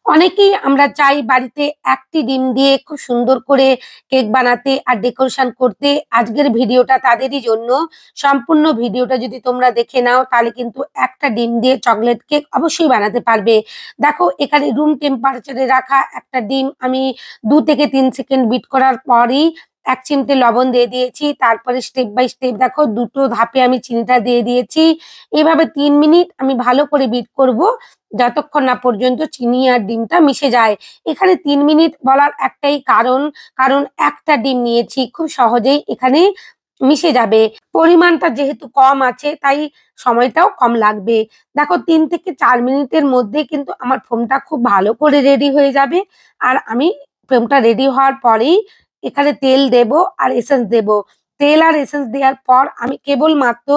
অনেকেই আমরা চাই বাড়িতে একটি ডিম দিয়ে খুব সুন্দর করে কেক বানাতে আর ডেকোরেশন করতে। আজকের ভিডিওটা তাদেরই জন্য। সম্পূর্ণ ভিডিওটা যদি তোমরা দেখে নাও তাহলে কিন্তু একটা ডিম দিয়ে চকলেট কেক অবশ্যই বানাতে পারবে। দেখো এখানে রুম টেম্পারেচারে রাখা একটা ডিম আমি 2 থেকে 3 সেকেন্ড বিট করার পরই 1 চিমটে লবণ দিয়ে দিয়েছি। তারপরে স্টেপ বাই স্টেপ দেখো দুটো ধাপে আমি চিনিটা দিয়ে দিয়েছি। এভাবে 3 মিনিট আমি ভালো করে বিট করব, যতক্ষণ না পর্যন্ত চিনি আর ডিমটা মিশে যায়। এখানে 3 মিনিট বলার একটাই কারণ, কারণ একটা ডিম নিয়েছি, খুব সহজেই এখানে মিশে যাবে। পরিমাণটা যেহেতু কম আছে তাই সময়টাও কম লাগবে। দেখো 3 থেকে 4 মিনিটের মধ্যে কিন্তু আমার ফোমটা খুব ভালো করে রেডি হয়ে যাবে। আর আমি ফোমটা রেডি হওয়ার পরেই এখানে তেল দেব আর এসেন্স দেব। তেল আর এসেন্স দেওয়ার পর আমি কেবলমাত্র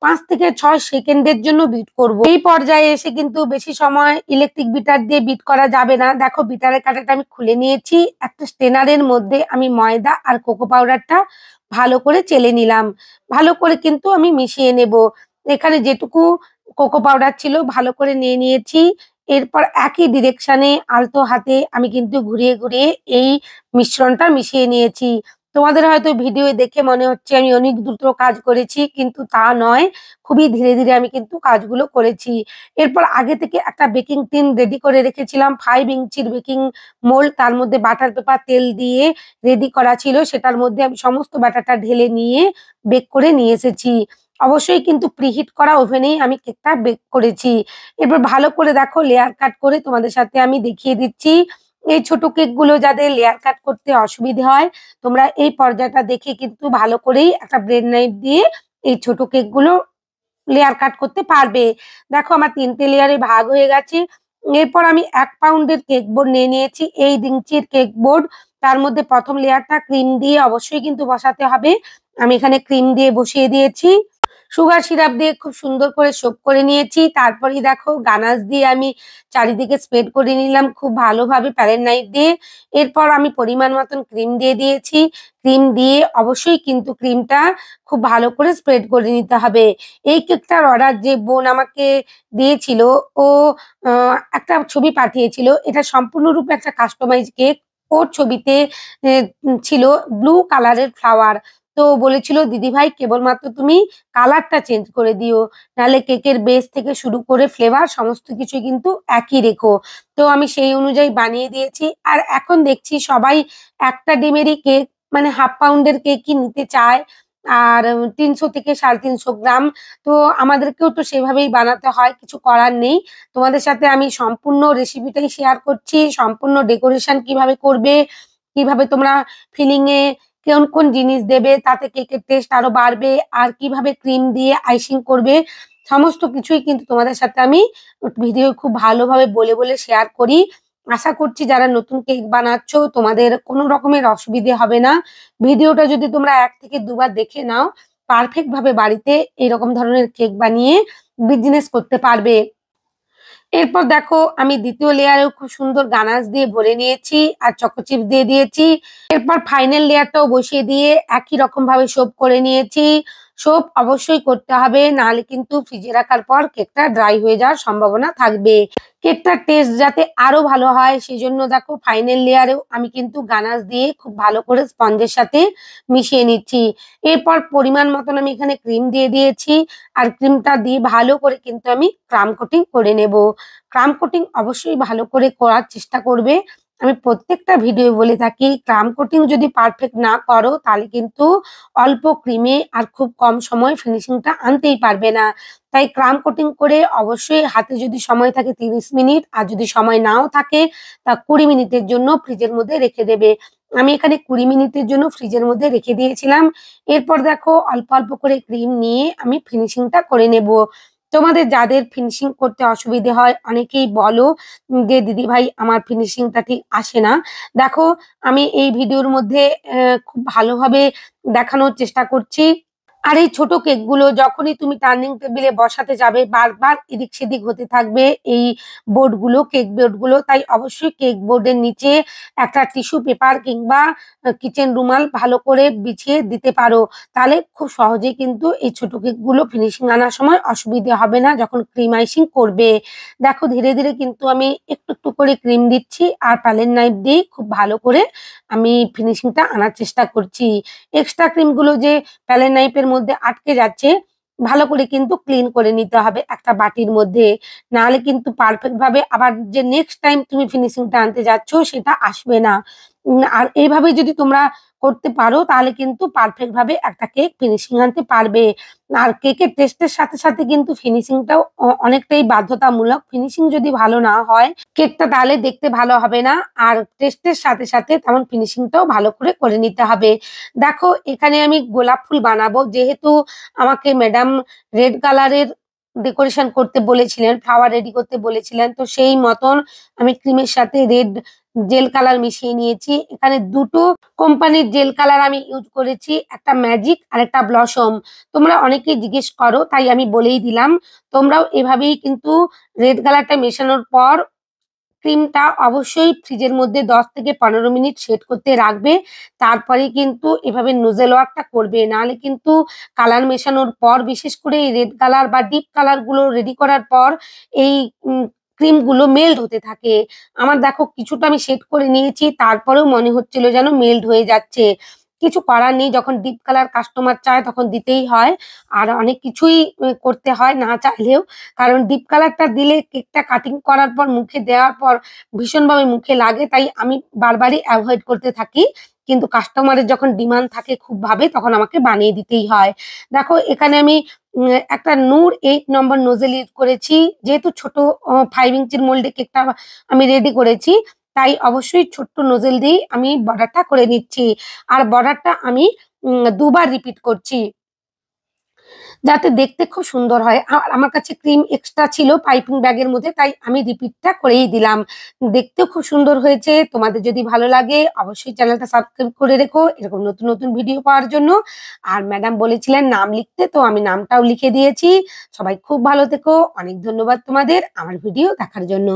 5 থেকে 6 সেকেন্ডের জন্য বিট করব। এই পর্যায়ে এসে কিন্তু বেশি সময় ইলেকট্রিক বিটার দিয়ে বিট করা যাবে না। দেখো বিটারের কাঁটাটা আমি খুলে নিয়েছি। একটা স্টেনারের মধ্যে আমি ময়দা আর কোকো পাউডারটা ভালো করে চেলে নিলাম। ভালো করে কিন্তু আমি মিশিয়ে নেব। এখানে যেটুকু কোকো পাউডার ছিল ভালো করে নিয়ে নিয়েছি। এরপর একই ডিরেকশনে আলতো হাতে আমি কিন্তু ঘুরিয়ে ঘুরিয়ে এই মিশ্রণটা মিশিয়ে নিয়েছি। তোমাদের হয়তো ভিডিও দেখে মনে হচ্ছে আমি অনেক দ্রুত কাজ করেছি, কিন্তু তা নয়। খুবই ধীরে ধীরে আমি কিন্তু কাজগুলো করেছি। এরপর আগে থেকে একটা বেকিং টিন রেডি করে রেখেছিলাম, 5 ইঞ্চির বেকিং মোল্ড, তার মধ্যে বাটার পেপার তেল দিয়ে রেডি করা ছিল। সেটার মধ্যে আমি সমস্ত ব্যাটারটা ঢেলে নিয়ে বেক করে নিয়ে এসেছি। অবশ্যই কিন্তু প্রিহিট করা ওভেনেই আমি কেকটা বেক করেছি। এরপর ভালো করে দেখো লেয়ার কাট করে তোমাদের সাথে আমি দেখিয়ে দিচ্ছি। এই ছোট কেকগুলো যাদের লেয়ার কাট করতে অসুবিধে হয়, তোমরা এই পর্যায়টা দেখে কিন্তু ভালো করেই একটা ব্রেড নাইফ দিয়ে এই ছোট কেকগুলো লেয়ার কাট করতে পারবে। দেখো আমার 3টে লেয়ারে ভাগ হয়ে গেছে। এরপর আমি 1 পাউন্ডের কেক বোর্ড নিয়ে নিয়েছি, এই ইঞ্চির কেক বোর্ড। তার মধ্যে প্রথম লেয়ারটা ক্রিম দিয়ে অবশ্যই কিন্তু বসাতে হবে। আমি এখানে ক্রিম দিয়ে বসিয়ে দিয়েছি। সুগার সিরাপ দিয়ে খুব সুন্দর করে সোক করে নিয়েছি। তারপরেই দেখো গানাশ দিয়ে আমি চারিদিকে স্প্রেড করে নিলাম খুব ভালোভাবে প্যালেট নাইফ দিয়ে। এরপর আমি পরিমাণ মতন ক্রিম দিয়ে দিয়েছি। ক্রিম দিয়ে অবশ্যই কিন্তু ক্রিমটা খুব ভালো করে স্প্রেড করে নিতে হবে। এই কেকটার অর্ডার যে বোন আমাকে দিয়েছিল, ও একটা ছবি পাঠিয়েছিল। এটা সম্পূর্ণরূপে একটা কাস্টমাইজ কেক। ওর ছবিতে ছিল ব্লু কালারের ফ্লাওয়ার। তো বলেছিল দিদিভাই কেবলমাত্র তুমি কালারটা চেঞ্জ করে দিও, নাহলে কেকের বেস থেকে শুরু করে ফ্লেভার সমস্ত কিছু কিন্তু একই রেখো। তো আমি সেই অনুযায়ী বানিয়ে দিয়েছি। আর এখন দেখছি সবাই একটা ডিমেরই কেক, মানে 1/2 পাউন্ডের কেকই নিতে চায়। আর 300 থেকে 350 গ্রাম। তো আমাদেরকেও তো সেভাবেই বানাতে হয়, কিছু করার নেই। তোমাদের সাথে আমি সম্পূর্ণ রেসিপিটাই শেয়ার করছি। সম্পূর্ণ ডেকোরেশন কিভাবে করবে, কিভাবে তোমরা ফিলিং এ কোন কোন জিনিস দেবে তাতে কেকের টেস্ট আরো বাড়বে, আর কিভাবে ক্রিম দিয়ে আইসিং করবে, সমস্ত কিছুই কিন্তু তোমাদের সাথে আমি ভিডিও খুব ভালোভাবে বলে বলে শেয়ার করি। আশা করছি যারা নতুন কেক বানাচ্ছ তোমাদের কোনো রকমের অসুবিধে হবে না। ভিডিওটা যদি তোমরা 1 থেকে 2 বার দেখে নাও, পারফেক্ট ভাবে বাড়িতে এরকম ধরনের কেক বানিয়ে বিজনেস করতে পারবে। এরপর দেখো আমি দ্বিতীয় লেয়ারেও খুব সুন্দর গানাশ দিয়ে ভরে নিয়েছি আর চকো চিপস দিয়ে দিয়েছি। এরপর ফাইনাল লেয়ারটাও বসিয়ে দিয়ে একই রকম ভাবে সোপ করে নিয়েছি। সোপ অবশ্যই করতে হবে, নাহলে কিন্তু ফ্রিজে রাখার পর কেকটা ড্রাই হয়ে যাওয়ার সম্ভাবনা থাকবে। কেকটার টেস্ট যাতে আরো ভালো হয় সেই জন্য দেখো ফাইনাল লেয়ারেও আমি কিন্তু গানাশ দিয়ে খুব ভালো করে স্পঞ্জের সাথে মিশিয়ে নিচ্ছি। এরপর পরিমাণ মতন আমি এখানে ক্রিম দিয়ে দিয়েছি। আর ক্রিমটা দিয়ে ভালো করে কিন্তু আমি ক্রাম কোটিং করে নেব। ক্রাম কোটিং অবশ্যই ভালো করে করার চেষ্টা করবে। আমি প্রত্যেকটা ভিডিও বলে থাকি, ক্রাম কোটিং যদি পারফেক্ট না করো তাহলে কিন্তু অল্প ক্রিমে আর খুব কম সময় ফিনিশিংটা আনতেই পারবে না। তাই ক্রাম কোটিং করে অবশ্যই হাতে যদি সময় থাকে 30 মিনিট, আর যদি সময় নাও থাকে তা 20 মিনিটের জন্য ফ্রিজের মধ্যে রেখে দেবে। আমি এখানে 20 মিনিটের জন্য ফ্রিজের মধ্যে রেখে দিয়েছিলাম। এরপর দেখো অল্প অল্প করে ক্রিম নিয়ে আমি ফিনিশিংটা করে নেব। তোমাদের যাদের ফিনিশিং করতে অসুবিধে হয়, অনেকেই বলো যে দিদিভাই আমার ফিনিশিংটা ঠিক আসে না। দেখো আমি এই ভিডিওর মধ্যে খুব ভালোভাবে দেখানোর চেষ্টা করছি। আর এই ছোট কেকগুলো যখনই তুমি টার্নিং টেবিলে বসাতে যাবে বারবার এদিক সেদিক হতে থাকবে এই বোর্ডগুলো, কেক বোর্ডগুলো। তাই অবশ্যই কেক বোর্ডের নিচে একটা টিস্যু পেপার কিংবা কিচেন রুমাল ভালো করে বিছিয়ে দিতে পারো। তাহলে খুব সহজেই কিন্তু এই ছোট কেকগুলো ফিনিশিং আনার সময় অসুবিধে হবে না যখন ক্রিম আইসিং করবে। দেখো ধীরে ধীরে কিন্তু আমি একটু একটু করে ক্রিম দিচ্ছি আর প্যালেট নাইফ দিয়ে খুব ভালো করে আমি ফিনিশিংটা আনার চেষ্টা করছি। এক্সট্রা ক্রিমগুলো যে প্যালেট নাইফের মধ্যে আটকে যাচ্ছে, ভালো করে কিন্তু ক্লিন করে নিতে হবে একটা বাটির মধ্যে। নাহলে কিন্তু পারফেক্ট ভাবে আবার যে নেক্সট টাইম তুমি ফিনিশিংটা আনতে যাচ্ছ সেটা আসবে না। আর এইভাবে যদি তোমরা করতে পারো তাহলে কিন্তু পারফেক্ট ভাবে একটা কেক ফিনিশিং আনতে পারবে। আর কেকের টেস্টের সাথে সাথে কিন্তু ফিনিশিংটাও অনেকটাই বাধ্যতামূলক। ফিনিশিং যদি ভালো না হয় কেকটা তাহলে দেখতে ভালো হবে না, আর টেস্টের সাথে সাথে তেমন ফিনিশিংটাও ভালো করে করে নিতে হবে। দেখো এখানে আমি গোলাপ ফুল বানাবো, যেহেতু আমাকে ম্যাডাম রেড কালারের ডেকোরেশন করতে বলেছিলেন, ফ্লাওয়ার রেডি করতে বলেছিলেন, তো সেই মতন আমি ক্রিমের সাথে রেড জেল কালার মিশিয়ে নিয়েছি। এখানে দুটো কোম্পানির জেল কালার আমি ইউজ করেছি, একটা ম্যাজিক আর একটা ব্লসম। তোমরা অনেকেই জিজ্ঞেস করো তাই আমি বলেই দিলাম। তোমরাও এভাবেই কিন্তু রেড কালারটা মেশানোর পর ক্রিমটা অবশ্যই ফ্রিজের মধ্যে 10 থেকে 15 মিনিট সেট করতে রাখবে। তারপরে কিন্তু এভাবে নোজেল ওয়ার্কটা করবে, নাহলে কিন্তু কালার মেশানোর পর, বিশেষ করে এই রেড কালার বা ডিপ কালার গুলো রেডি করার পর এই ক্রিম গুলো মেল্ট হতে থাকে। আমার দেখো কিছুটা আমি সেট করে নিয়েছি, তারপরেও মনে হচ্ছিল যেন মেল্ট হয়ে যাচ্ছে। কিছু করার নেই, যখন ডিপ কালার কাস্টমার চায় তখন দিতেই হয়। আর অনেক কিছুই করতে হয় না চাইলেও, কারণ ডিপ কালারটা দিলে কেকটা কাটিং করার পর মুখে দেওয়ার পর ভীষণভাবে মুখে লাগে। তাই আমি বারবারই অ্যাভয়েড করতে থাকি। কিন্তু কাস্টমারের যখন ডিমান্ড থাকে খুব ভাবে, তখন আমাকে বানিয়ে দিতেই হয়। দেখো এখানে আমি একটা নূর 8 নম্বর নোজেল ইউজ করেছি। যেহেতু ছোট 5 ইঞ্চির মোল্ডে কেকটা আমি রেডি করেছি, তাই অবশ্যই ছোট্ট নোজেল দিয়েই আমি বর্ডারটা করে নিচ্ছি। আর বর্ডারটা আমি দুবার রিপিট করছি যাতে দেখতে খুব সুন্দর হয়। আর আমার কাছে ক্রিম এক্সট্রা ছিল পাইপিং ব্যাগের মধ্যে, তাই আমি রিপিটটা করেই দিলাম। দেখতেও খুব সুন্দর হয়েছে। তোমাদের যদি ভালো লাগে অবশ্যই চ্যানেলটা সাবস্ক্রাইব করে রেখো এরকম নতুন নতুন ভিডিও পাওয়ার জন্য। আর ম্যাডাম বলেছিলেন নাম লিখতে, তো আমি নামটাও লিখে দিয়েছি। সবাই খুব ভালো থেকো। অনেক ধন্যবাদ তোমাদের আমার ভিডিও দেখার জন্য।